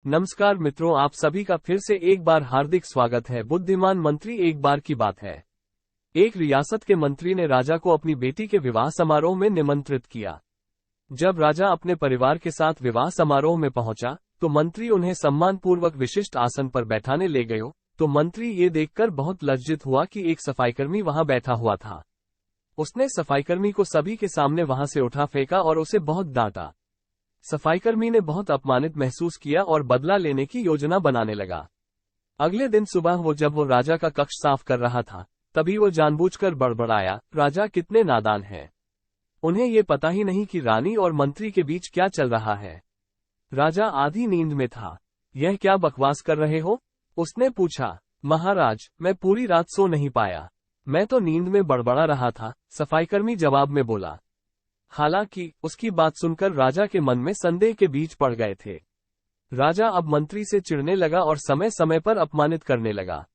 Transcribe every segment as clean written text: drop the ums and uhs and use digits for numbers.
नमस्कार मित्रों, आप सभी का फिर से एक बार हार्दिक स्वागत है। बुद्धिमान मंत्री एक बार की बात है। एक रियासत के मंत्री ने राजा को अपनी बेटी के विवाह समारोह में निमंत्रित किया। जब राजा अपने परिवार के साथ विवाह समारोह में पहुंचा, तो मंत्री उन्हें सम्मानपूर्वक विशिष्ट आसन पर बैठाने ले गए। तो मंत्री ये देखकर बहुत लज्जित हुआ कि एक सफाईकर्मी वहां बैठा हुआ था। उसने सफाईकर्मी को सभी के सामने वहां से उठा फेंका और उसे बहुत डांटा। सफाईकर्मी ने बहुत अपमानित महसूस किया और बदला लेने की योजना बनाने लगा। अगले दिन सुबह जब वो राजा का कक्ष साफ कर रहा था, तभी वो जानबूझकर बड़बड़ाया, राजा कितने नादान हैं। उन्हें ये पता ही नहीं कि रानी और मंत्री के बीच क्या चल रहा है। राजा आधी नींद में था। यह क्या बकवास कर रहे हो? उसने पूछा। महाराज, मैं पूरी रात सो नहीं पाया। मैं तो नींद में बड़बड़ा रहा था, सफाईकर्मी जवाब में बोला। हालांकि उसकी बात सुनकर राजा के मन में संदेह के बीच पड़ गए थे। राजा अब मंत्री से चिढ़ने लगा और समय समय पर अपमानित करने लगा।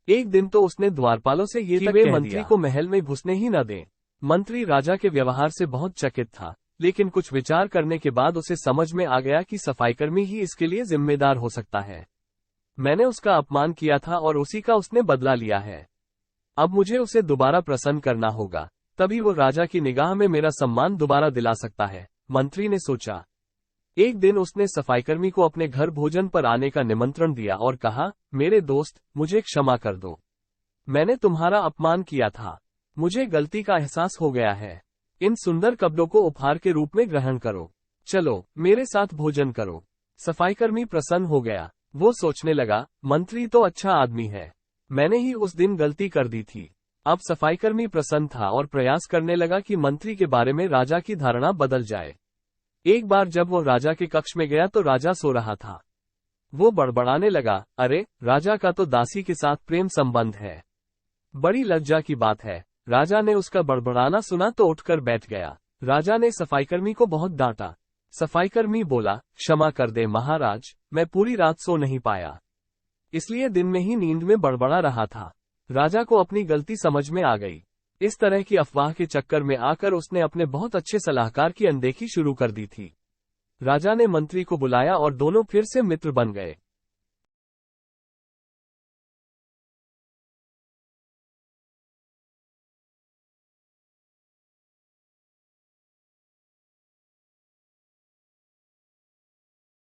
एक दिन तो उसने द्वारपालों से ये तक कह मंत्री को महल में घुसने ही न दें। मंत्री राजा के व्यवहार से बहुत चकित था, लेकिन कुछ विचार करने के बाद उसे समझ में आ गया कि सफाईकर्मी ही इसके लिए जिम्मेदार हो सकता है। मैंने उसका अपमान किया था और उसी का उसने बदला लिया है। अब मुझे उसे दोबारा प्रसन्न करना होगा, तभी वो राजा की निगाह में मेरा सम्मान दोबारा दिला सकता है, मंत्री ने सोचा। एक दिन उसने सफाईकर्मी को अपने घर भोजन पर आने का निमंत्रण दिया और कहा, मेरे दोस्त, मुझे क्षमा कर दो। मैंने तुम्हारा अपमान किया था। मुझे गलती का एहसास हो गया है। इन सुंदर कपड़ों को उपहार के रूप में ग्रहण करो। चलो, मेरे साथ भोजन करो। सफाईकर्मी प्रसन्न हो गया। वो सोचने लगा, मंत्री तो अच्छा आदमी है। मैंने ही उस दिन गलती कर दी थी। अब सफाईकर्मी प्रसन्न था और प्रयास करने लगा कि मंत्री के बारे में राजा की धारणा बदल जाए। एक बार जब वो राजा के कक्ष में गया तो राजा सो रहा था। वो बड़बड़ाने लगा, अरे, राजा का तो दासी के साथ प्रेम संबंध है। बड़ी लज्जा की बात है। राजा ने उसका बड़बड़ाना सुना तो उठकर बैठ गया। राजा ने सफाईकर्मी को बहुत डांटा। सफाईकर्मी बोला, क्षमा कर दे महाराज, मैं पूरी रात सो नहीं पाया, इसलिए दिन में ही नींद में बड़बड़ा रहा था। राजा को अपनी गलती समझ में आ गई। इस तरह की अफवाह के चक्कर में आकर उसने अपने बहुत अच्छे सलाहकार की अनदेखी शुरू कर दी थी। राजा ने मंत्री को बुलाया और दोनों फिर से मित्र बन गए।